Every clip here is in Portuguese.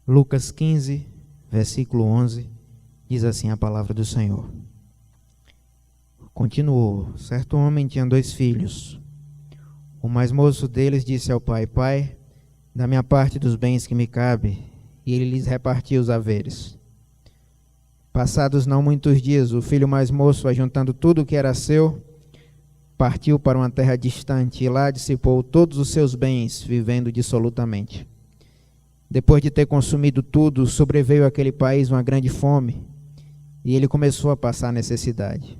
Lucas 15, versículo 11, diz assim a palavra do Senhor. Continuou: certo homem tinha 2 filhos. O mais moço deles disse ao pai: Pai, dá-me a parte dos bens que me cabe. E ele lhes repartiu os haveres. Passados não muitos dias, o filho mais moço, ajuntando tudo o que era seu, partiu para uma terra distante e lá dissipou todos os seus bens, vivendo dissolutamente. Depois de ter consumido tudo, sobreveio àquele país uma grande fome, e ele começou a passar necessidade.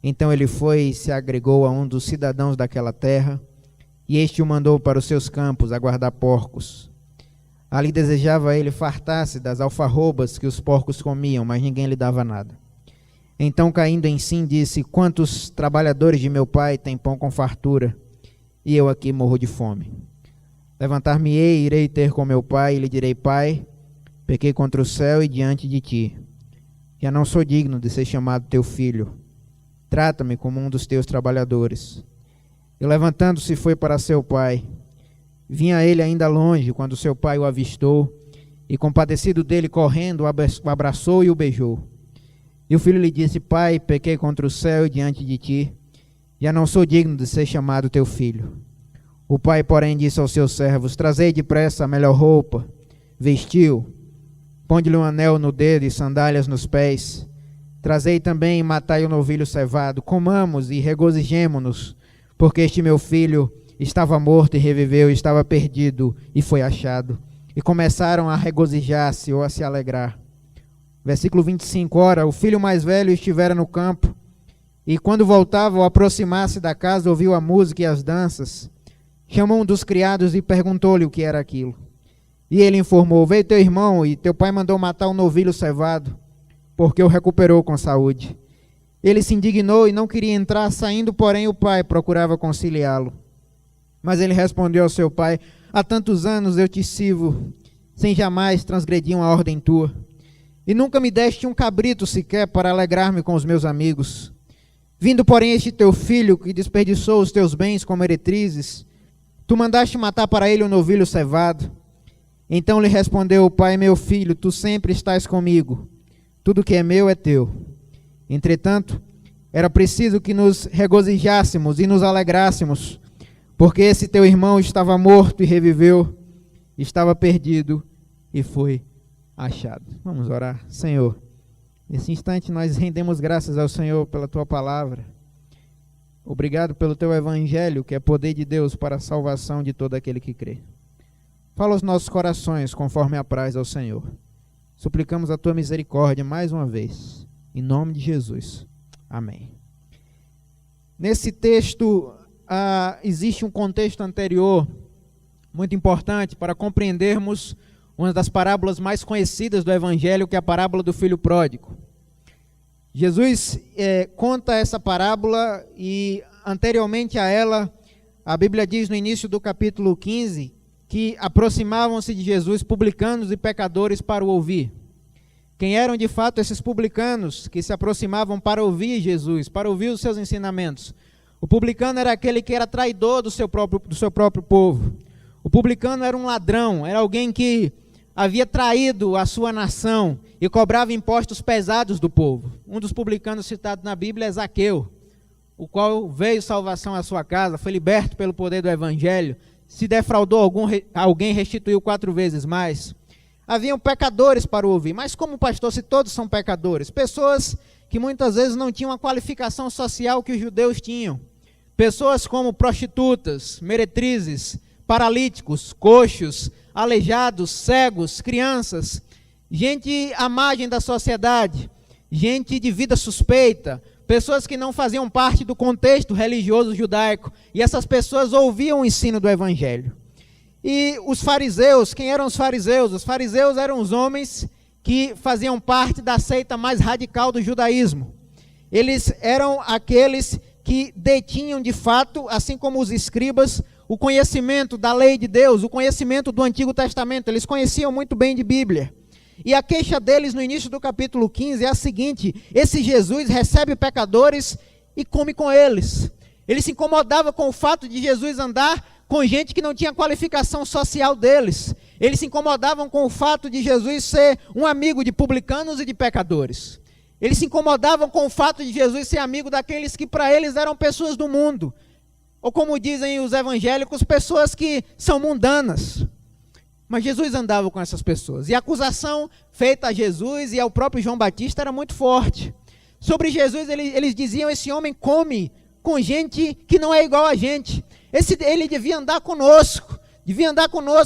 Então ele foi e se agregou a um dos cidadãos daquela terra, e este o mandou para os seus campos a guardar porcos. Ali desejava ele fartar-se das alfarrobas que os porcos comiam, mas ninguém lhe dava nada. Então, caindo em si, disse: quantos trabalhadores de meu pai têm pão com fartura, e eu aqui morro de fome. Levantar-me-ei e irei ter com meu pai, e lhe direi: Pai, pequei contra o céu e diante de ti. Já não sou digno de ser chamado teu filho. Trata-me como um dos teus trabalhadores. E levantando-se foi para seu pai. Vinha ele ainda longe, quando seu pai o avistou, e compadecido dele, correndo, o abraçou e o beijou. E o filho lhe disse: Pai, pequei contra o céu e diante de ti. Já não sou digno de ser chamado teu filho. O pai, porém, disse aos seus servos: Trazei depressa a melhor roupa, vestiu, ponde-lhe um anel no dedo e sandálias nos pés. Trazei também e matai o novilho cevado, comamos e regozijemo-nos, porque este meu filho estava morto e reviveu, estava perdido e foi achado. E começaram a regozijar-se ou a se alegrar. Versículo 25, ora, o filho mais velho estivera no campo, e quando voltava, ao aproximar-se da casa, ouviu a música e as danças. Chamou um dos criados e perguntou-lhe o que era aquilo. E ele informou: veio teu irmão, e teu pai mandou matar um novilho cevado, porque o recuperou com saúde. Ele se indignou e não queria entrar, saindo, porém, o pai procurava conciliá-lo. Mas ele respondeu ao seu pai: há tantos anos eu te sirvo, sem jamais transgredir uma ordem tua. E nunca me deste um cabrito sequer para alegrar-me com os meus amigos. Vindo, porém, este teu filho, que desperdiçou os teus bens como meretrizes, tu mandaste matar para ele um novilho cevado. Então lhe respondeu o pai: meu filho, tu sempre estás comigo. Tudo que é meu é teu. Entretanto, era preciso que nos regozijássemos e nos alegrássemos, porque esse teu irmão estava morto e reviveu, estava perdido e foi achado. Vamos orar. Senhor, nesse instante nós rendemos graças ao Senhor pela tua palavra. Obrigado pelo teu evangelho, que é poder de Deus para a salvação de todo aquele que crê. Fala aos nossos corações conforme apraz ao Senhor. Suplicamos a tua misericórdia mais uma vez, em nome de Jesus. Amém. Nesse texto existe um contexto anterior muito importante para compreendermos uma das parábolas mais conhecidas do evangelho, que é a parábola do filho pródigo. Jesus conta essa parábola e anteriormente a ela, a Bíblia diz no início do capítulo 15, que aproximavam-se de Jesus publicanos e pecadores para o ouvir. Quem eram de fato esses publicanos que se aproximavam para ouvir Jesus, para ouvir os seus ensinamentos? O publicano era aquele que era traidor do seu próprio povo. O publicano era um ladrão, era alguém que havia traído a sua nação e cobrava impostos pesados do povo. Um dos publicanos citados na Bíblia é Zaqueu, o qual veio salvação à sua casa, foi liberto pelo poder do evangelho. Se defraudou alguém, restituiu 4 vezes mais. Haviam pecadores para ouvir. Mas como, pastor, se todos são pecadores? Pessoas que muitas vezes não tinham a qualificação social que os judeus tinham. Pessoas como prostitutas, meretrizes, paralíticos, coxos, aleijados, cegos, crianças. Gente à margem da sociedade. Gente de vida suspeita. Pessoas que não faziam parte do contexto religioso judaico. E essas pessoas ouviam o ensino do evangelho. E os fariseus, quem eram os fariseus? Os fariseus eram os homens que faziam parte da seita mais radical do judaísmo. Eles eram aqueles que detinham de fato, assim como os escribas, o conhecimento da lei de Deus, o conhecimento do Antigo Testamento. Eles conheciam muito bem de Bíblia. E a queixa deles no início do capítulo 15 é a seguinte: esse Jesus recebe pecadores e come com eles. Ele se incomodava com o fato de Jesus andar com gente que não tinha qualificação social deles. Eles se incomodavam com o fato de Jesus ser um amigo de publicanos e de pecadores. Eles se incomodavam com o fato de Jesus ser amigo daqueles que para eles eram pessoas do mundo. Ou como dizem os evangélicos, pessoas que são mundanas. Mas Jesus andava com essas pessoas. E a acusação feita a Jesus e ao próprio João Batista era muito forte. Sobre Jesus, eles diziam: esse homem come com gente que não é igual a gente. Ele devia andar conosco,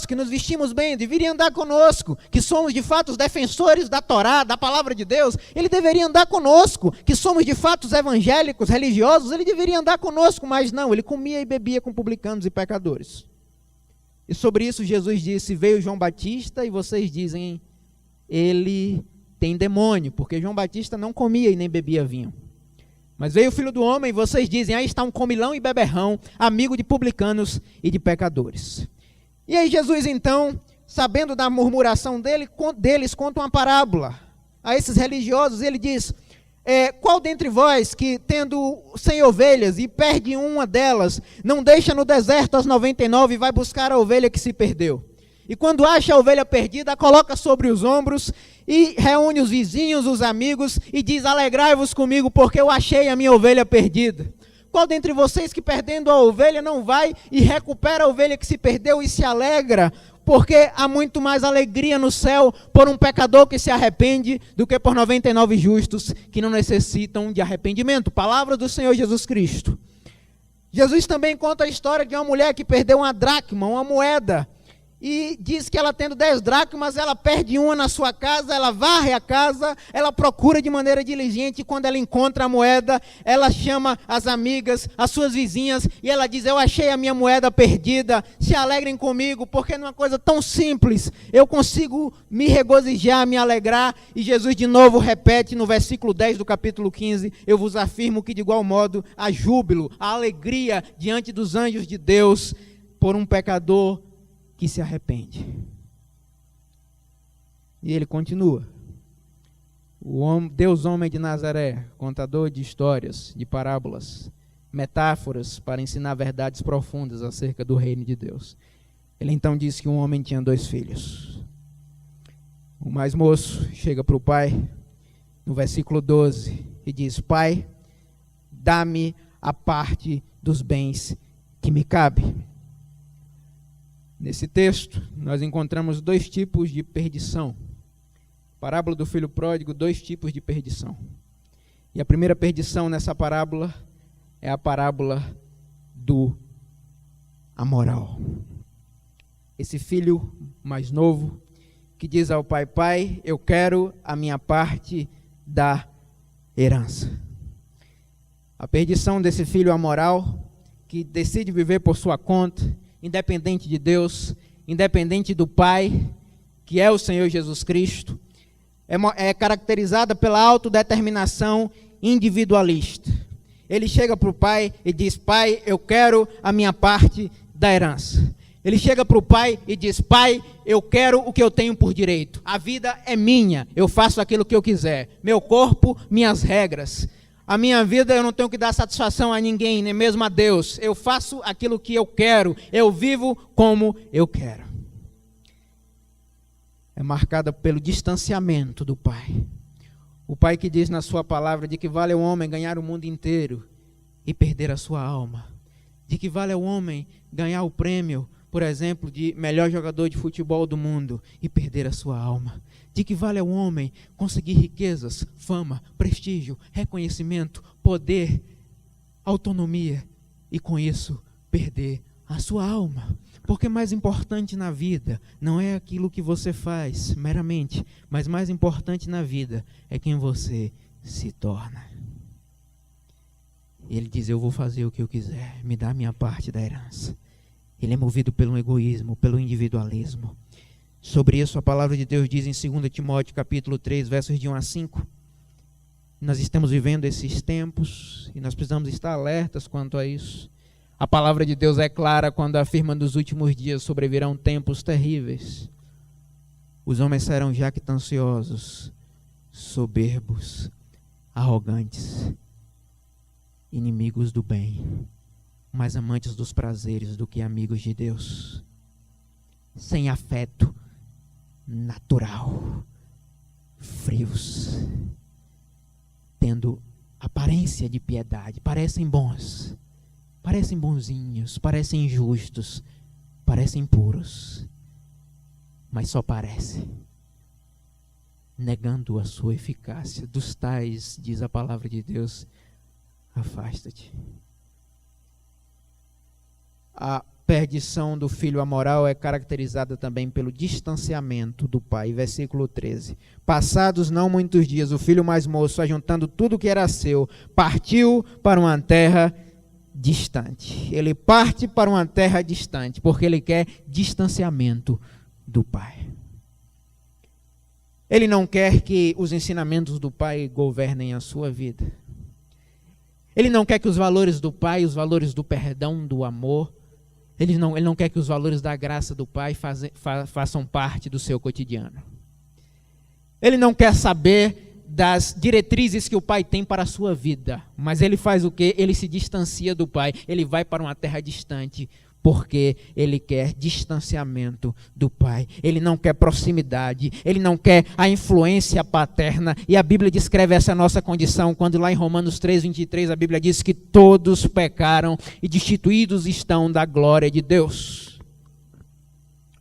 que nos vestimos bem, deveria andar conosco, que somos de fato os defensores da Torá, da palavra de Deus. Ele deveria andar conosco, que somos de fato os evangélicos, religiosos. Ele deveria andar conosco, mas não, ele comia e bebia com publicanos e pecadores. E sobre isso Jesus disse: veio João Batista e vocês dizem, ele tem demônio, porque João Batista não comia e nem bebia vinho. Mas veio o Filho do Homem e vocês dizem, aí está um comilão e beberrão, amigo de publicanos e de pecadores. E aí Jesus então, sabendo da murmuração deles, conta uma parábola a esses religiosos. Ele diz: qual dentre vós que tendo 100 ovelhas e perde uma delas, não deixa no deserto as 99 e vai buscar a ovelha que se perdeu? E quando acha a ovelha perdida, a coloca sobre os ombros e reúne os vizinhos, os amigos e diz: alegrai-vos comigo, porque eu achei a minha ovelha perdida. Qual dentre vocês que perdendo a ovelha não vai e recupera a ovelha que se perdeu e se alegra? Porque há muito mais alegria no céu por um pecador que se arrepende do que por 99 justos que não necessitam de arrependimento. Palavra do Senhor Jesus Cristo. Jesus também conta a história de uma mulher que perdeu uma dracma, uma moeda. E diz que ela tendo 10 dracmas, ela perde uma na sua casa, ela varre a casa, ela procura de maneira diligente, e quando ela encontra a moeda, ela chama as amigas, as suas vizinhas, e ela diz: eu achei a minha moeda perdida, se alegrem comigo, porque numa coisa tão simples, eu consigo me regozijar, me alegrar. E Jesus de novo repete no versículo 10 do capítulo 15, eu vos afirmo que de igual modo há júbilo, há alegria diante dos anjos de Deus, por um pecador que se arrepende. E ele continua: Deus homem de Nazaré, contador de histórias, de parábolas, metáforas para ensinar verdades profundas acerca do reino de Deus. Ele então disse que um homem tinha 2 filhos. O mais moço chega para o pai, no versículo 12, e diz: pai, dá-me a parte dos bens que me cabe. Nesse texto, nós encontramos 2 tipos de perdição. Parábola do filho pródigo, 2 tipos de perdição. E a primeira perdição nessa parábola é a parábola do amoral. Esse filho mais novo que diz ao pai: pai, eu quero a minha parte da herança. A perdição desse filho amoral que decide viver por sua conta, independente de Deus, independente do Pai, que é o Senhor Jesus Cristo, é caracterizada pela autodeterminação individualista. Ele chega para o pai e diz: pai, eu quero a minha parte da herança. Ele chega para o pai e diz: pai, eu quero o que eu tenho por direito. A vida é minha, eu faço aquilo que eu quiser. Meu corpo, minhas regras. A minha vida eu não tenho que dar satisfação a ninguém, nem mesmo a Deus. Eu faço aquilo que eu quero, eu vivo como eu quero. É marcada pelo distanciamento do pai. O pai que diz na sua palavra de que vale ao homem ganhar o mundo inteiro e perder a sua alma. De que vale ao homem ganhar o prêmio, por exemplo, de melhor jogador de futebol do mundo e perder a sua alma. De que vale ao homem conseguir riquezas, fama, prestígio, reconhecimento, poder, autonomia e com isso perder a sua alma. Porque mais importante na vida não é aquilo que você faz meramente, mas mais importante na vida é quem você se torna. Ele diz: eu vou fazer o que eu quiser, me dá a minha parte da herança. Ele é movido pelo egoísmo, pelo individualismo. Sobre isso a palavra de Deus diz em 2 Timóteo capítulo 3, versos de 1 a 5. Nós estamos vivendo esses tempos e nós precisamos estar alertas quanto a isso. A palavra de Deus é clara quando afirma: nos últimos dias sobrevirão tempos terríveis. Os homens serão jactanciosos, soberbos, arrogantes, inimigos do bem, mais amantes dos prazeres do que amigos de Deus, sem afeto, natural, frios, tendo aparência de piedade, parecem bons, parecem bonzinhos, parecem justos, parecem puros, mas só parecem, negando a sua eficácia. Dos tais, diz a palavra de Deus, afasta-te. A perdição do filho amoral é caracterizada também pelo distanciamento do pai. Versículo 13. Passados não muitos dias, o filho mais moço, ajuntando tudo que era seu, partiu para uma terra distante. Ele parte para uma terra distante, porque ele quer distanciamento do pai. Ele não quer que os ensinamentos do pai governem a sua vida. Ele não quer que os valores do pai, os valores do perdão, do amor, ele não quer que os valores da graça do pai façam parte do seu cotidiano. Ele não quer saber das diretrizes que o pai tem para a sua vida. Mas ele faz o quê? Ele se distancia do pai. Ele vai para uma terra distante, porque ele quer distanciamento do pai. Ele não quer proximidade. Ele não quer a influência paterna. E a Bíblia descreve essa nossa condição quando lá em Romanos 3:23 a Bíblia diz que todos pecaram e destituídos estão da glória de Deus.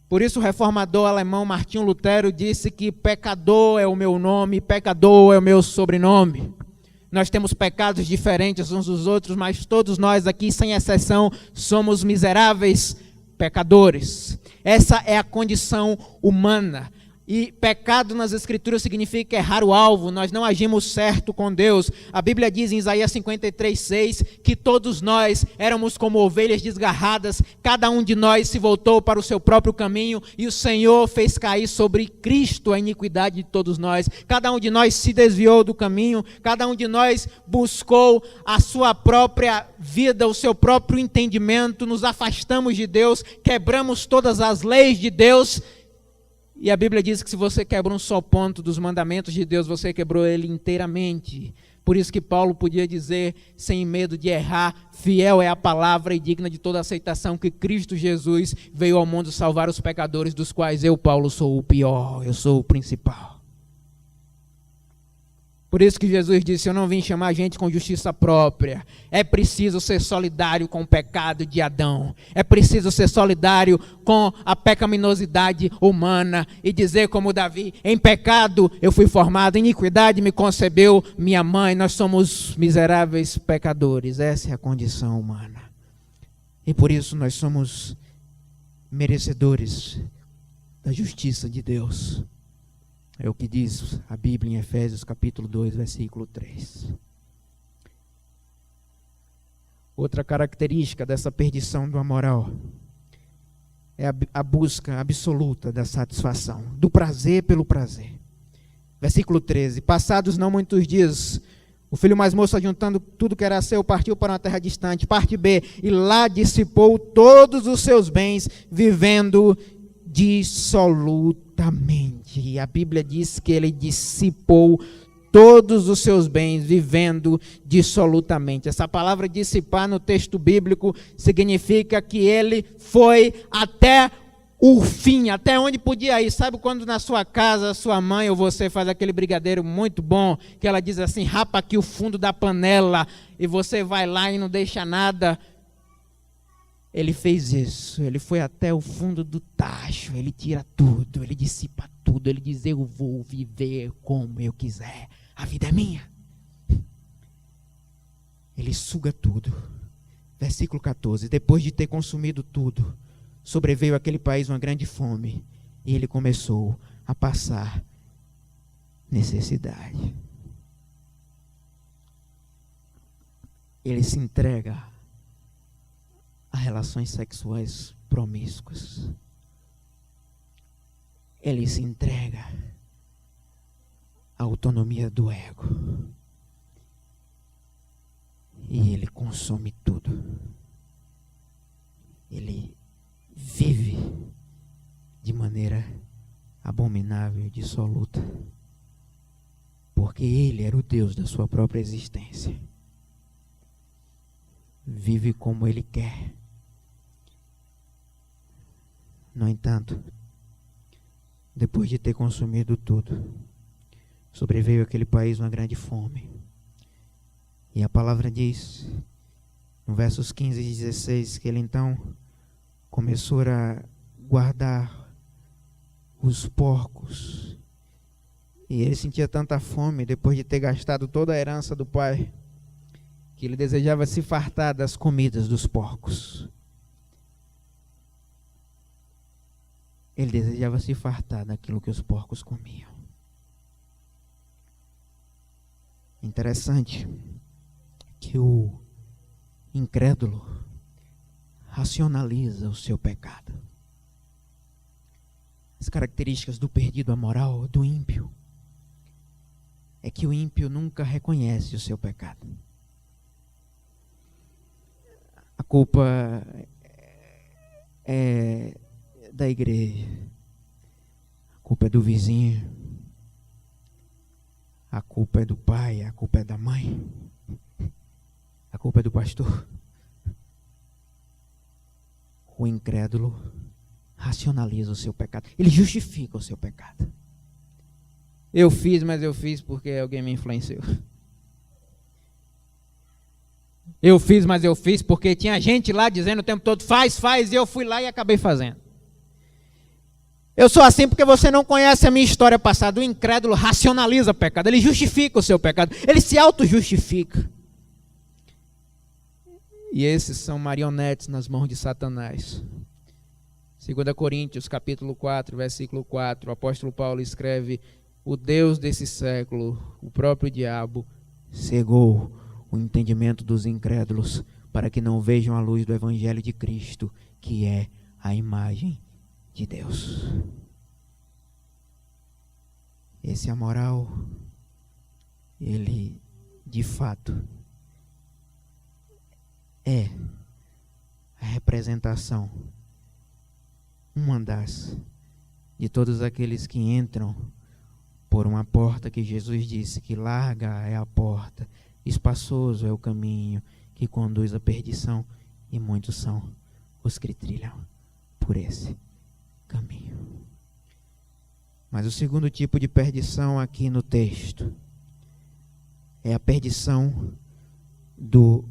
Por isso o reformador alemão Martinho Lutero disse que pecador é o meu nome, pecador é o meu sobrenome. Nós temos pecados diferentes uns dos outros, mas todos nós aqui, sem exceção, somos miseráveis pecadores. Essa é a condição humana. E pecado nas Escrituras significa errar o alvo, nós não agimos certo com Deus. A Bíblia diz em Isaías 53:6 que todos nós éramos como ovelhas desgarradas, cada um de nós se voltou para o seu próprio caminho e o Senhor fez cair sobre Cristo a iniquidade de todos nós. Cada um de nós se desviou do caminho, cada um de nós buscou a sua própria vida, o seu próprio entendimento, nos afastamos de Deus, quebramos todas as leis de Deus. E a Bíblia diz que se você quebra um só ponto dos mandamentos de Deus, você quebrou ele inteiramente. Por isso que Paulo podia dizer, sem medo de errar, fiel é a palavra e digna de toda aceitação, que Cristo Jesus veio ao mundo salvar os pecadores, dos quais eu, Paulo, sou o pior, eu sou o principal. Por isso que Jesus disse, eu não vim chamar gente com justiça própria. É preciso ser solidário com o pecado de Adão. É preciso ser solidário com a pecaminosidade humana e dizer como Davi, em pecado eu fui formado, em iniquidade me concebeu minha mãe. Nós somos miseráveis pecadores. Essa é a condição humana. E por isso nós somos merecedores da justiça de Deus. É o que diz a Bíblia em Efésios capítulo 2, versículo 3. Outra característica dessa perdição do amoral é a busca absoluta da satisfação, do prazer pelo prazer. Versículo 13. Passados não muitos dias, o filho mais moço, ajuntando tudo que era seu, partiu para uma terra distante, parte B, e lá dissipou todos os seus bens, vivendo dissolutamente. E a Bíblia diz que ele dissipou todos os seus bens, vivendo dissolutamente. Essa palavra dissipar no texto bíblico significa que ele foi até o fim, até onde podia ir. Sabe quando na sua casa, sua mãe ou você faz aquele brigadeiro muito bom, que ela diz assim, rapa aqui o fundo da panela, e você vai lá e não deixa nada? Ele fez isso, ele foi até o fundo do tacho, ele tira tudo, ele dissipa tudo, ele diz, eu vou viver como eu quiser, a vida é minha. Ele suga tudo. Versículo 14, depois de ter consumido tudo, sobreveio àquele país uma grande fome, e ele começou a passar necessidade. Ele se entrega a relações sexuais promíscuas. Ele se entrega à autonomia do ego. E ele consome tudo. Ele vive de maneira abominável e dissoluta. Porque ele era o Deus da sua própria existência. Vive como ele quer. No entanto, depois de ter consumido tudo, sobreveio àquele país uma grande fome. E a palavra diz, no versos 15 e 16, que ele então começou a guardar os porcos. E ele sentia tanta fome, depois de ter gastado toda a herança do pai, que ele desejava se fartar das comidas dos porcos. Ele desejava se fartar daquilo que os porcos comiam. Interessante que o incrédulo racionaliza o seu pecado. As características do perdido amoral, do ímpio, é que o ímpio nunca reconhece o seu pecado. A culpa é da igreja, a culpa é do vizinho, a culpa é do pai, a culpa é da mãe, a culpa é do pastor. O incrédulo racionaliza o seu pecado, ele justifica o seu pecado. Eu fiz, mas eu fiz porque alguém me influenciou. Eu fiz, mas eu fiz porque tinha gente lá dizendo o tempo todo, faz, e eu fui lá e acabei fazendo. Eu sou assim porque você não conhece a minha história passada. O incrédulo racionaliza o pecado, ele justifica o seu pecado, ele se auto-justifica. E esses são marionetes nas mãos de Satanás. 2 Coríntios, capítulo 4, versículo 4, o apóstolo Paulo escreve, o Deus desse século, o próprio diabo, cegou o entendimento dos incrédulos para que não vejam a luz do evangelho de Cristo, que é a imagem de Deus. Esse amoral, ele de fato é a representação, uma das, de todos aqueles que entram por uma porta que Jesus disse que larga é a porta, espaçoso é o caminho que conduz à perdição, e muitos são os que trilham por esse caminho. Mas o segundo tipo de perdição aqui no texto é a perdição do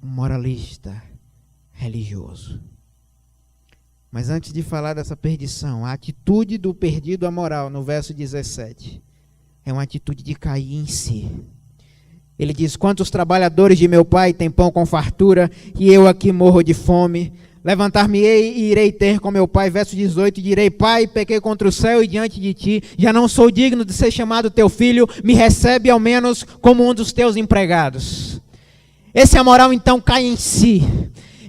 moralista religioso. Mas antes de falar dessa perdição, a atitude do perdido amoral, no verso 17, é uma atitude de cair em si. Ele diz, quantos trabalhadores de meu pai têm pão com fartura, e eu aqui morro de fome? Levantar-me-ei e irei ter com meu pai, verso 18, e direi, pai, pequei contra o céu e diante de ti, já não sou digno de ser chamado teu filho, me recebe ao menos como um dos teus empregados. Esse amoral então cai em si.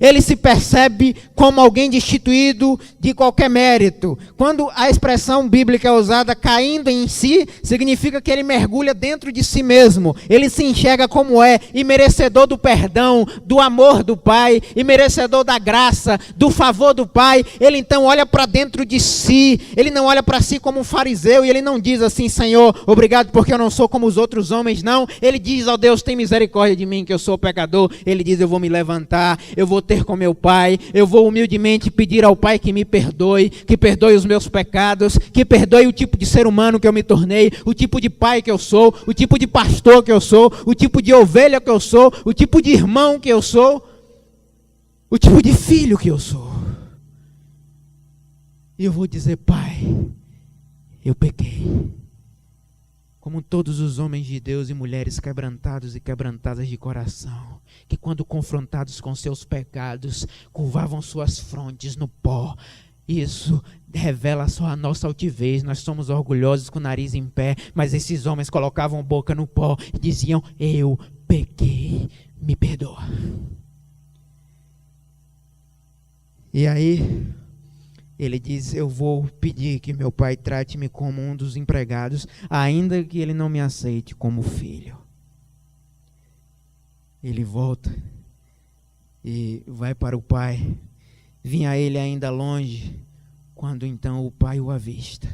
Ele se percebe como alguém destituído de qualquer mérito. Quando a expressão bíblica é usada, caindo em si, significa que ele mergulha dentro de si mesmo. Ele se enxerga como é, e merecedor do perdão, do amor do Pai, e merecedor da graça, do favor do Pai. Ele então olha para dentro de si. Ele não olha para si como um fariseu, e ele não diz assim, Senhor, obrigado porque eu não sou como os outros homens, não. Ele diz, ó Deus, tem misericórdia de mim, que eu sou pecador. Ele diz, eu vou me levantar, eu vou ter com meu pai, eu vou humildemente pedir ao Pai que me perdoe, que perdoe os meus pecados, que perdoe o tipo de ser humano que eu me tornei, o tipo de pai que eu sou, o tipo de pastor que eu sou, o tipo de ovelha que eu sou, o tipo de irmão que eu sou, o tipo de filho que eu sou. E eu vou dizer, Pai, eu pequei. Como todos os homens de Deus e mulheres quebrantados e quebrantadas de coração, que quando confrontados com seus pecados, curvavam suas frontes no pó. Isso revela só a nossa altivez, nós somos orgulhosos com o nariz em pé, mas esses homens colocavam a boca no pó e diziam, eu pequei, me perdoa. E aí ele diz, eu vou pedir que meu pai trate-me como um dos empregados, ainda que ele não me aceite como filho. Ele volta e vai para o pai. Vinha ele ainda longe, quando então o pai o avista.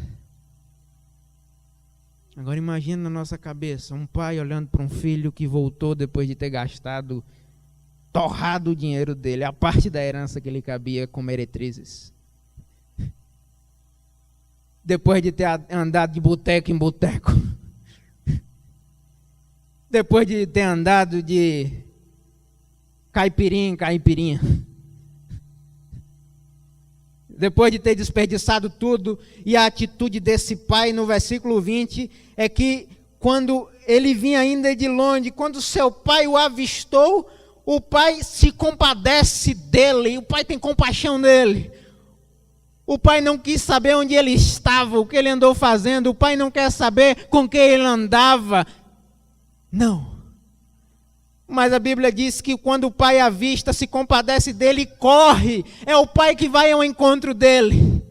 Agora imagina na nossa cabeça, um pai olhando para um filho que voltou depois de ter gastado, torrado o dinheiro dele, a parte da herança que lhe cabia como meretrizes. depois de ter andado de boteco em boteco, depois de ter andado de caipirinha em caipirinha, depois de ter desperdiçado tudo, e a atitude desse pai no versículo 20 é que quando ele vinha ainda de longe, quando seu pai o avistou, o pai se compadece dele, o pai tem compaixão dele. O pai não quis saber onde ele estava, o que ele andou fazendo, o pai não quer saber com quem ele andava. Não. Mas a Bíblia diz que quando o pai avista, se compadece dele e corre. É o pai que vai ao encontro dele.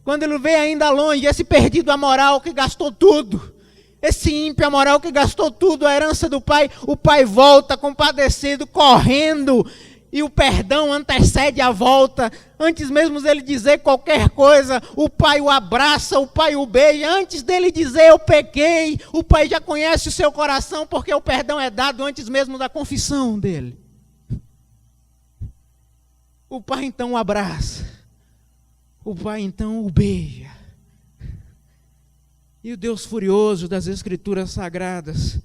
Quando ele vê ainda longe, esse perdido amoral que gastou tudo, esse ímpio amoral que gastou tudo, a herança do pai, o pai volta compadecido, correndo. E o perdão antecede a volta. Antes mesmo dele dizer qualquer coisa, o pai o abraça, o pai o beija. Antes dele dizer eu pequei, o pai já conhece o seu coração, porque o perdão é dado antes mesmo da confissão dele. O pai então o abraça. O pai então o beija. E o Deus furioso das Escrituras Sagradas,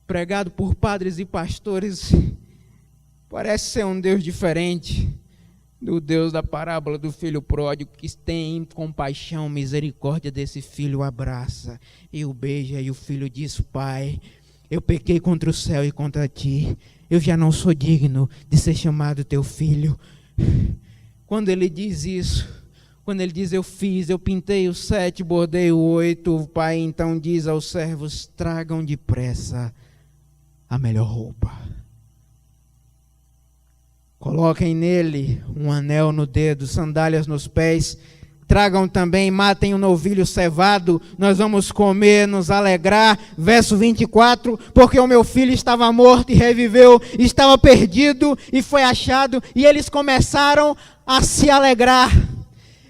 pregado por padres e pastores, parece ser um Deus diferente do Deus da parábola do filho pródigo, que tem compaixão, misericórdia desse filho, o abraça e o beija, e o filho diz: Pai, eu pequei contra o céu e contra ti, eu já não sou digno de ser chamado teu filho. Quando ele diz isso, quando ele diz eu pintei o 7, bordei o 8, o pai então diz aos servos: tragam depressa a melhor roupa. Coloquem nele um anel no dedo, sandálias nos pés. Tragam também, matem um novilho cevado. Nós vamos comer, nos alegrar. Verso 24. Porque o meu filho estava morto e reviveu, estava perdido e foi achado. E eles começaram a se alegrar.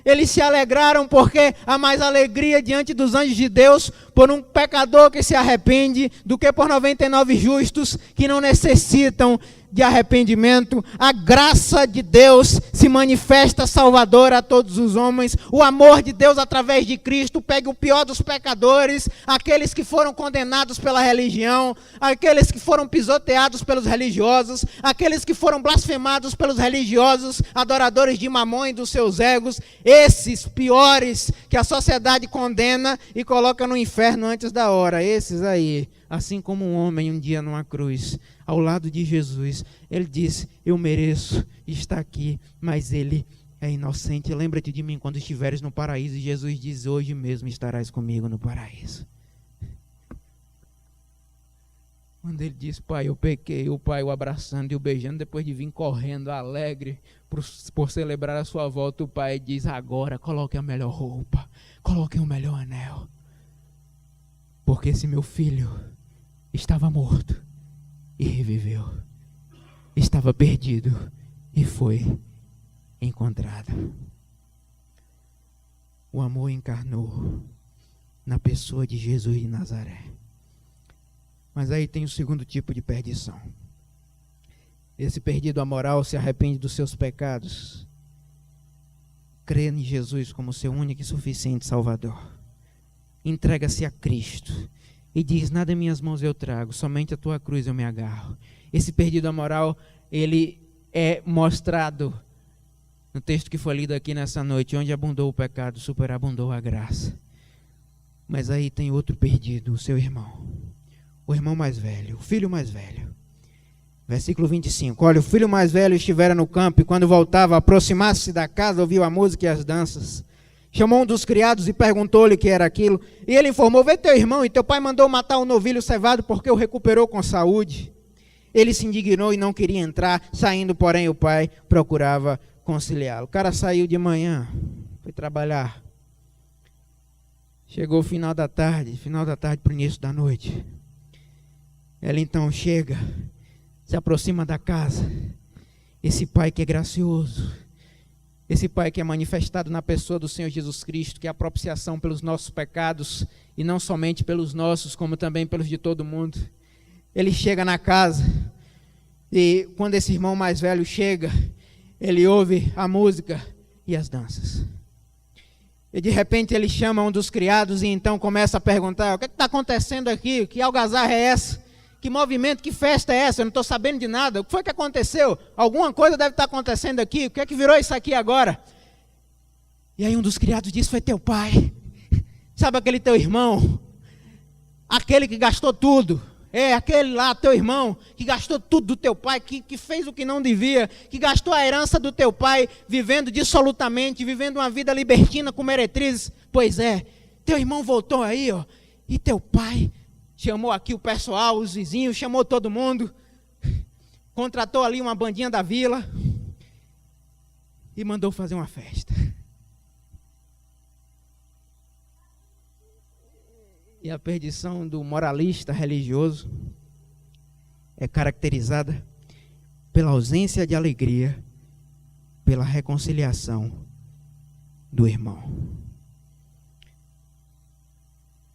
Eles se alegraram porque há mais alegria diante dos anjos de Deus por um pecador que se arrepende do que por 99 justos que não necessitam de arrependimento. A graça de Deus se manifesta salvadora a todos os homens. O amor de Deus através de Cristo pega o pior dos pecadores, aqueles que foram condenados pela religião, aqueles que foram pisoteados pelos religiosos, aqueles que foram blasfemados pelos religiosos, adoradores de Mamon e dos seus egos, esses piores que a sociedade condena e coloca no inferno antes da hora, esses aí. Assim como um homem um dia numa cruz, ao lado de Jesus, ele disse: eu mereço estar aqui, mas ele é inocente. Lembra-te de mim quando estiveres no paraíso. E Jesus diz: hoje mesmo estarás comigo no paraíso. Quando ele diz: Pai, eu pequei, o pai o abraçando e o beijando, depois de vir correndo alegre por celebrar a sua volta, o pai diz: agora coloque a melhor roupa, coloque o melhor anel, porque esse meu filho estava morto e reviveu, estava perdido e foi encontrado. O amor encarnou na pessoa de Jesus de Nazaré. Mas aí tem o segundo tipo de perdição. Esse perdido amoral se arrepende dos seus pecados, crê em Jesus como seu único e suficiente Salvador, entrega-se a Cristo e diz: nada em minhas mãos eu trago, somente a tua cruz eu me agarro. Esse perdido amoral, ele é mostrado no texto que foi lido aqui nessa noite: onde abundou o pecado, superabundou a graça. Mas aí tem outro perdido, o seu irmão, o irmão mais velho, o filho mais velho. Versículo 25. Olha, o filho mais velho estivera no campo e quando voltava, aproximasse da casa, ouviu a música e as danças. Chamou um dos criados e perguntou-lhe o que era aquilo. E ele informou: vê teu irmão, e teu pai mandou matar o novilho cevado porque o recuperou com saúde. Ele se indignou e não queria entrar. Saindo, porém, o pai procurava conciliá-lo. O cara saiu de manhã, foi trabalhar. Chegou o final da tarde para o início da noite. Ela então chega, se aproxima da casa. Esse pai que é gracioso, esse pai que é manifestado na pessoa do Senhor Jesus Cristo, que é a propiciação pelos nossos pecados, e não somente pelos nossos, como também pelos de todo mundo. Ele chega na casa, e quando esse irmão mais velho chega, ele ouve a música e as danças. E de repente ele chama um dos criados e então começa a perguntar: o que está acontecendo aqui? Que algazarra é essa? Que movimento, que festa é essa? Eu não estou sabendo de nada. O que foi que aconteceu? Alguma coisa deve estar acontecendo aqui. O que é que virou isso aqui agora? E aí um dos criados disse: foi teu pai. Sabe aquele teu irmão? Aquele que gastou tudo. É, aquele lá, teu irmão, que gastou tudo do teu pai, que fez o que não devia, que gastou a herança do teu pai, vivendo dissolutamente, vivendo uma vida libertina com meretrizes. Pois é, teu irmão voltou aí, ó, e teu pai chamou aqui o pessoal, os vizinhos, chamou todo mundo, contratou ali uma bandinha da vila e mandou fazer uma festa. E a perdição do moralista religioso é caracterizada pela ausência de alegria, pela reconciliação do irmão.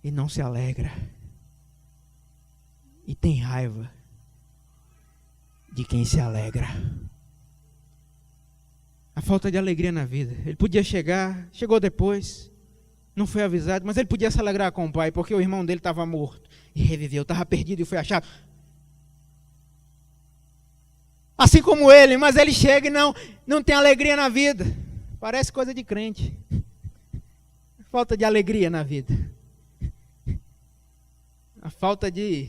E não se alegra. E tem raiva de quem se alegra. A falta de alegria na vida. Ele podia chegar, chegou depois, não foi avisado, mas ele podia se alegrar com o pai, porque o irmão dele estava morto e reviveu, estava perdido e foi achado. Assim como ele, mas ele chega e não tem alegria na vida. Parece coisa de crente. Falta de alegria na vida. A falta de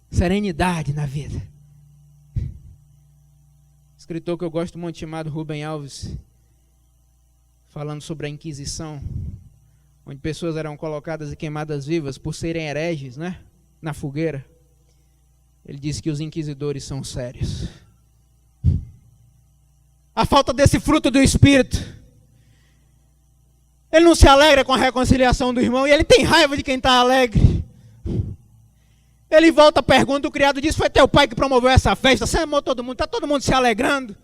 serenidade na vida. Escritor que eu gosto muito, chamado Rubem Alves, falando sobre a Inquisição, onde pessoas eram colocadas e queimadas vivas por serem hereges, né? Na fogueira. Ele disse que os inquisidores são sérios. A falta desse fruto do Espírito. Ele não se alegra com a reconciliação do irmão e ele tem raiva de quem está alegre. Ele volta, pergunta, o criado diz: foi teu pai que promoveu essa festa, você amou todo mundo, está todo mundo se alegrando.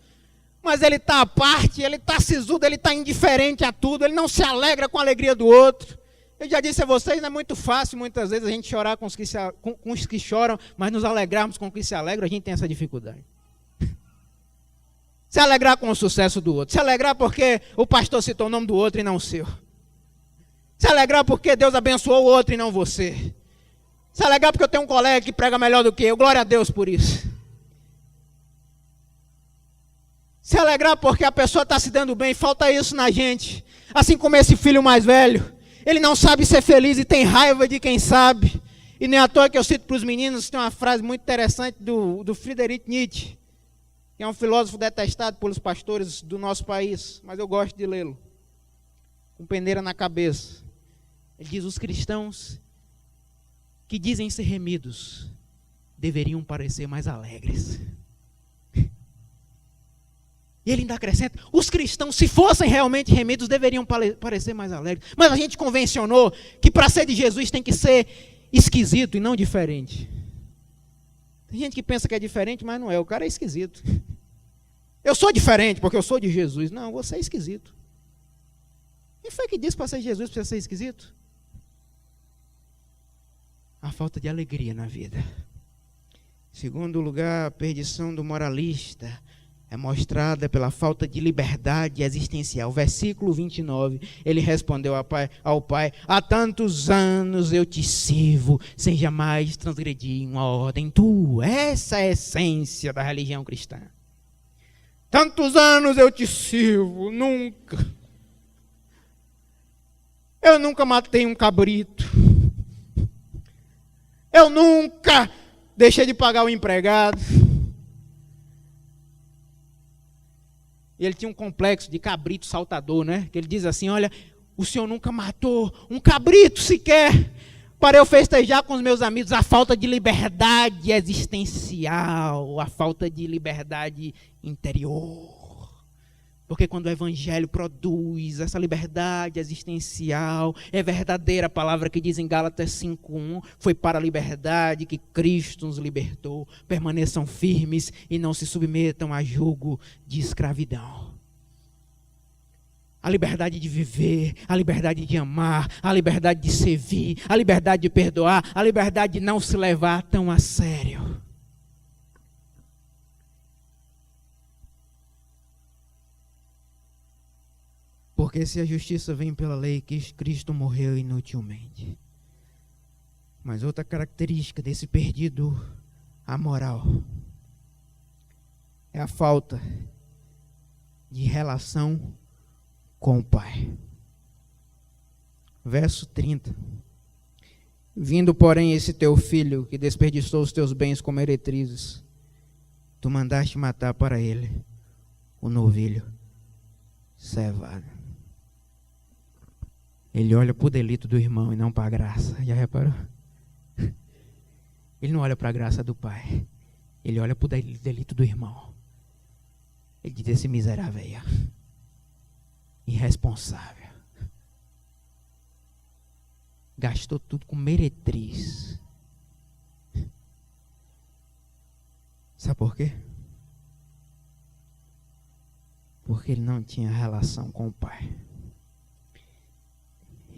Mas ele está à parte, ele está sisudo, ele está indiferente a tudo, ele não se alegra com a alegria do outro. Eu já disse a vocês, não é muito fácil muitas vezes a gente chorar com os que choram, mas nos alegrarmos com os que se alegram, a gente tem essa dificuldade. Se alegrar com o sucesso do outro, se alegrar porque o pastor citou o nome do outro e não o seu. Se alegrar porque Deus abençoou o outro e não você. Se alegrar porque eu tenho um colega que prega melhor do que eu, glória a Deus por isso. Se alegrar porque a pessoa está se dando bem, falta isso na gente. Assim como esse filho mais velho, ele não sabe ser feliz e tem raiva de quem sabe. E nem à toa que eu cito para os meninos, tem uma frase muito interessante do Friedrich Nietzsche, que é um filósofo detestado pelos pastores do nosso país, mas eu gosto de lê-lo, com peneira na cabeça. Ele diz: os cristãos que dizem ser remidos deveriam parecer mais alegres. E ele ainda acrescenta: os cristãos, se fossem realmente remidos, deveriam parecer mais alegres. Mas a gente convencionou que para ser de Jesus tem que ser esquisito e não diferente. Tem gente que pensa que é diferente, mas não é. O cara é esquisito. Eu sou diferente porque eu sou de Jesus. Não, você é esquisito. Quem foi que disse para ser de Jesus precisa ser esquisito? A falta de alegria na vida. Em segundo lugar, a perdição do moralista é mostrada pela falta de liberdade existencial. Versículo 29, ele respondeu ao pai: há tantos anos eu te sirvo, sem jamais transgredir uma ordem tua. Essa é a essência da religião cristã. Tantos anos eu te sirvo, eu nunca matei um cabrito. Eu nunca deixei de pagar o empregado. E ele tinha um complexo de cabrito saltador, né? Que ele diz assim: olha, o senhor nunca matou um cabrito sequer para eu festejar com os meus amigos. A falta de liberdade existencial, a falta de liberdade interior. Porque quando o evangelho produz essa liberdade existencial, é verdadeira a palavra que diz em Gálatas 5:1, foi para a liberdade que Cristo nos libertou. Permaneçam firmes e não se submetam a jugo de escravidão. A liberdade de viver, a liberdade de amar, a liberdade de servir, a liberdade de perdoar, a liberdade de não se levar tão a sério. Porque se a justiça vem pela lei, Cristo morreu inutilmente. Mas outra característica desse perdido amoral é a falta de relação com o Pai. Verso 30. Vindo, porém, esse teu filho, que desperdiçou os teus bens como meretrizes, tu mandaste matar para ele o novilho cevado. Ele olha para o delito do irmão e não para a graça. Já reparou? Ele não olha para a graça do pai. Ele olha para o delito do irmão. Ele diz: esse miserável aí, irresponsável, gastou tudo com meretriz. Sabe por quê? Porque ele não tinha relação com o pai.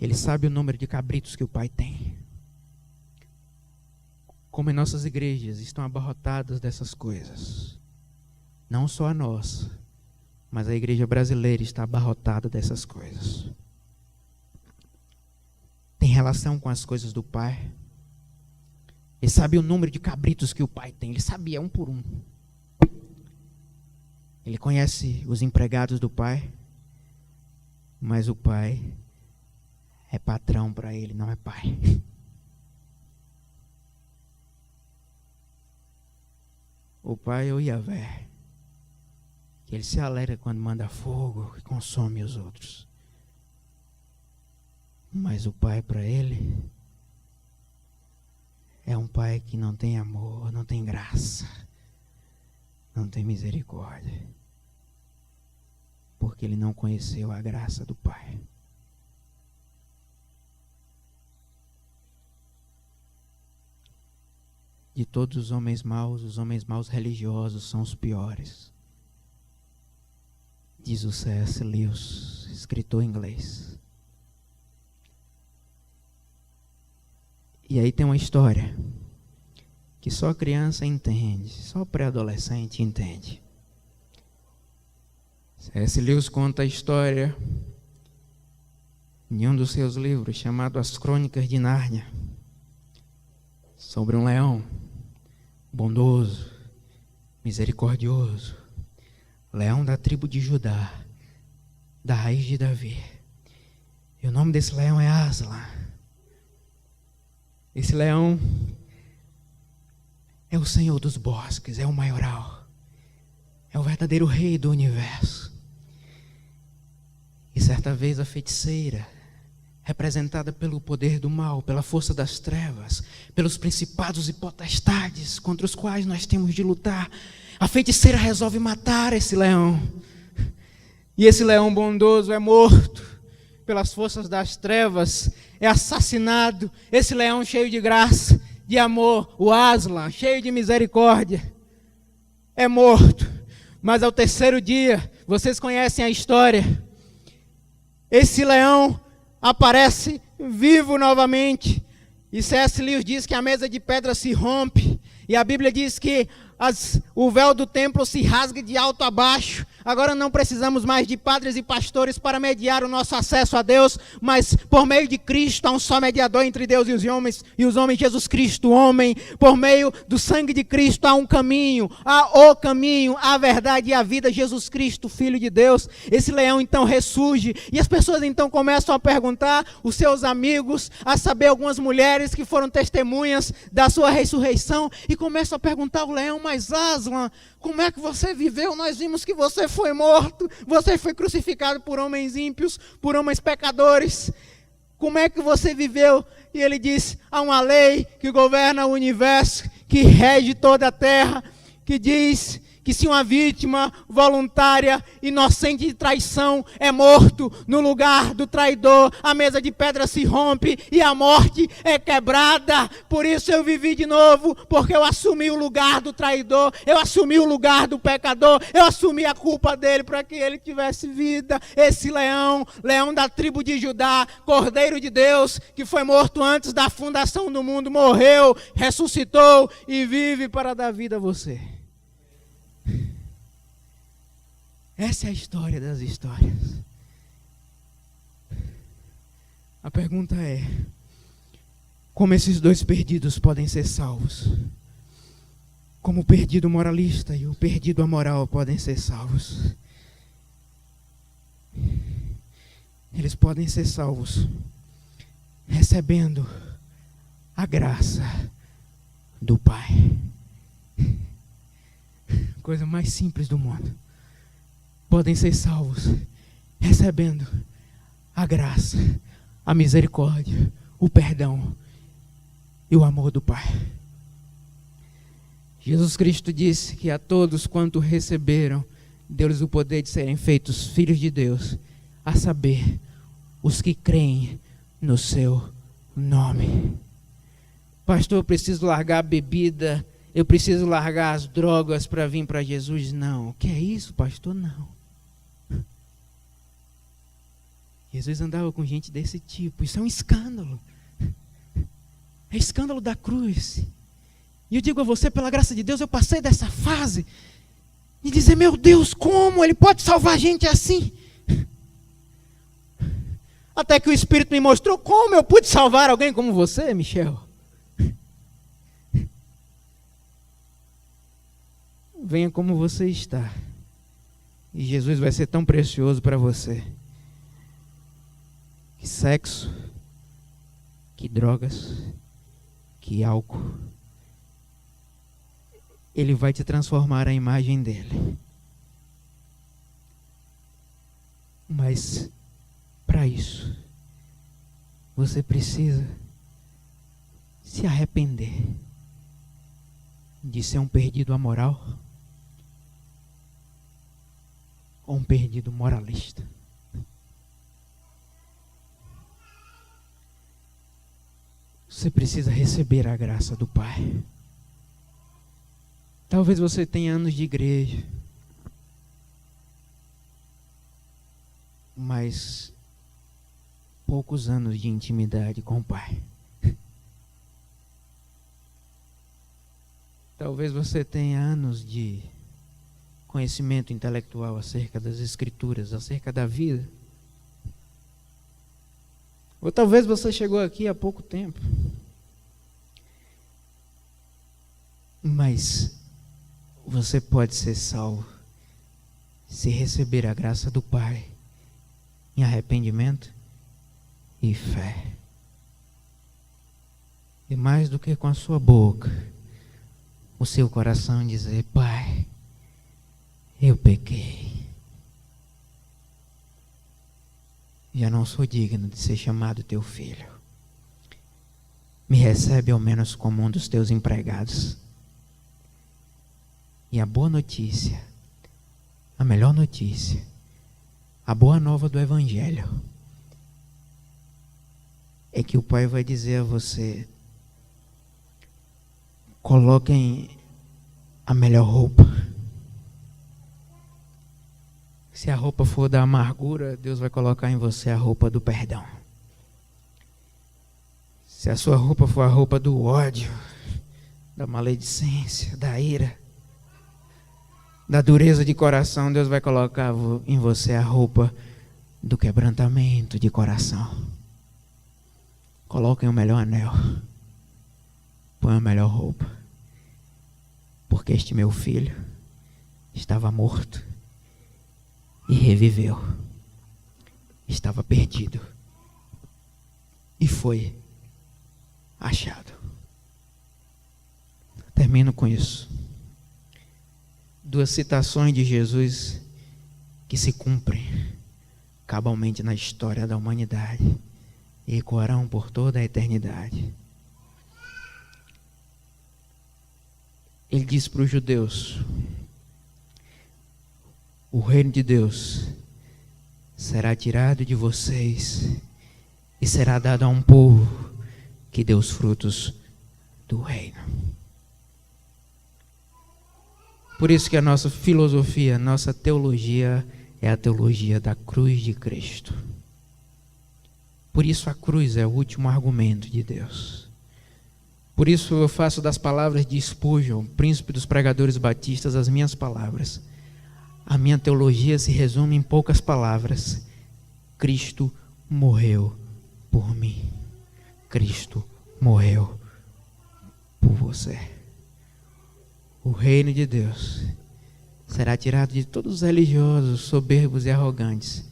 Ele sabe o número de cabritos que o pai tem. Como em nossas igrejas estão abarrotadas dessas coisas. Não só a nossa, mas a igreja brasileira está abarrotada dessas coisas. Tem relação com as coisas do pai. Ele sabe o número de cabritos que o pai tem. Ele sabia um por um. Ele conhece os empregados do pai. Mas o pai é patrão para ele, não é pai. O pai é o Yahvé, que ele se alegra quando manda fogo e consome os outros. Mas o pai para ele é um pai que não tem amor, não tem graça, não tem misericórdia, porque ele não conheceu a graça do pai. De todos os homens maus religiosos são os piores. Diz o C.S. Lewis, escritor inglês. E aí tem uma história que só criança entende, só pré-adolescente entende. C.S. Lewis conta a história em um dos seus livros, chamado As Crônicas de Nárnia, sobre um leão bondoso, misericordioso, leão da tribo de Judá, da raiz de Davi. E o nome desse leão é Aslan. Esse leão é o Senhor dos bosques, é o maioral, é o verdadeiro rei do universo. E certa vez a feiticeira, representada pelo poder do mal, pela força das trevas, pelos principados e potestades contra os quais nós temos de lutar, a feiticeira resolve matar esse leão. E esse leão bondoso é morto pelas forças das trevas, é assassinado. Esse leão cheio de graça, de amor, o Aslan, cheio de misericórdia, é morto. Mas ao terceiro dia, vocês conhecem a história, esse leão aparece vivo novamente. E C.S. Lewis diz que a mesa de pedra se rompe. E a Bíblia diz que o véu do templo se rasga de alto a baixo. Agora não precisamos mais de padres e pastores para mediar o nosso acesso a Deus, mas por meio de Cristo há um só mediador entre Deus e os homens, Jesus Cristo, homem. Por meio do sangue de Cristo há um caminho, há o caminho, a verdade e a vida, Jesus Cristo, Filho de Deus. Esse leão então ressurge, e as pessoas então começam a perguntar, os seus amigos, a saber, algumas mulheres que foram testemunhas da sua ressurreição, e começam a perguntar ao leão: mas Aslan, como é que você viveu? Nós vimos que você foi morto, você foi crucificado por homens ímpios, por homens pecadores. Como é que você viveu? E ele diz: há uma lei que governa o universo, que rege toda a terra, que diz que se uma vítima voluntária, inocente de traição, é morto no lugar do traidor, a mesa de pedra se rompe e a morte é quebrada. Por isso eu vivi de novo, porque eu assumi o lugar do traidor, eu assumi o lugar do pecador, eu assumi a culpa dele para que ele tivesse vida. Esse leão, leão da tribo de Judá, Cordeiro de Deus, que foi morto antes da fundação do mundo, morreu, ressuscitou e vive para dar vida a você. Essa é a história das histórias. A pergunta é: como esses dois perdidos podem ser salvos? Como o perdido moralista e o perdido amoral podem ser salvos? Eles podem ser salvos recebendo a graça do Pai. Coisa mais simples do mundo. Podem ser salvos recebendo a graça, a misericórdia, o perdão e o amor do Pai. Jesus Cristo disse que a todos quanto receberam, deu-lhes o poder de serem feitos filhos de Deus, a saber, os que creem no seu nome. Pastor, eu preciso largar a bebida, eu preciso largar as drogas para vir para Jesus. Não. O que é isso, pastor? Não. Jesus andava com gente desse tipo. Isso é um escândalo. É escândalo da cruz. E eu digo a você, pela graça de Deus, eu passei dessa fase de dizer, meu Deus, como Ele pode salvar a gente assim? Até que o Espírito me mostrou como eu pude salvar alguém como você, Michel. Venha como você está. E Jesus vai ser tão precioso para você. Que sexo, que drogas, que álcool. Ele vai te transformar à imagem dele. Mas, para isso, você precisa se arrepender de ser um perdido amoral ou um perdido moralista. Você precisa receber a graça do Pai. Talvez você tenha anos de igreja, mas poucos anos de intimidade com o Pai. Talvez você tenha anos de conhecimento intelectual acerca das Escrituras, acerca da vida. Ou talvez você chegou aqui há pouco tempo. Mas você pode ser salvo se receber a graça do Pai em arrependimento e fé. E mais do que com a sua boca, o seu coração dizer, Pai, eu pequei. Já não sou digno de ser chamado teu filho. Me recebe ao menos como um dos teus empregados. E a boa notícia, a melhor notícia, a boa nova do Evangelho, é que o Pai vai dizer a você, coloquem a melhor roupa. Se a roupa for da amargura, Deus vai colocar em você a roupa do perdão. Se a sua roupa for a roupa do ódio, da maledicência, da ira, da dureza de coração, Deus vai colocar em você a roupa do quebrantamento de coração. Coloquem o melhor anel, põe a melhor roupa, porque este meu filho estava morto e reviveu, estava perdido e foi achado. Termino com isso. 2 citações de Jesus que se cumprem cabalmente na história da humanidade e ecoarão por toda a eternidade. Ele diz para os judeus, o reino de Deus será tirado de vocês e será dado a um povo que dê os frutos do reino. Por isso que a nossa filosofia, a nossa teologia é a teologia da cruz de Cristo. Por isso a cruz é o último argumento de Deus. Por isso eu faço das palavras de Spurgeon, príncipe dos pregadores batistas, as minhas palavras. A minha teologia se resume em poucas palavras. Cristo morreu por mim. Cristo morreu por você. O reino de Deus será tirado de todos os religiosos, soberbos e arrogantes,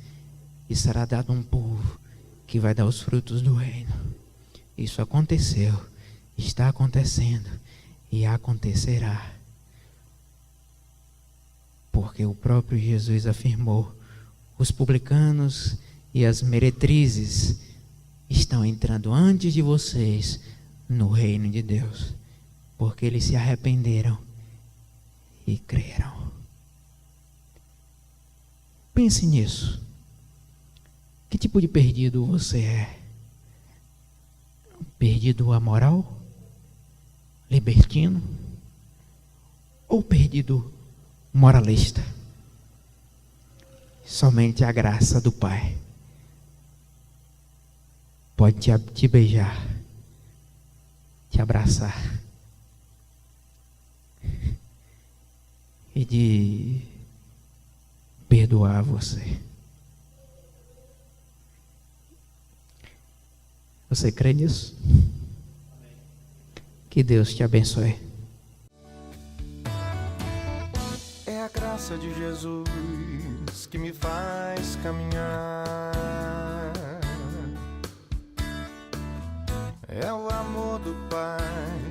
e será dado a um povo que vai dar os frutos do reino. Isso aconteceu, está acontecendo e acontecerá. Porque o próprio Jesus afirmou: os publicanos e as meretrizes estão entrando antes de vocês no reino de Deus, porque eles se arrependeram e creram. Pense nisso. Que tipo de perdido você é? Perdido amoral? Libertino? Ou perdido moralista? Somente a graça do Pai pode te beijar, te abraçar e de perdoar você. Você crê nisso? Que Deus te abençoe. É a graça de Jesus que me faz caminhar. É o amor do Pai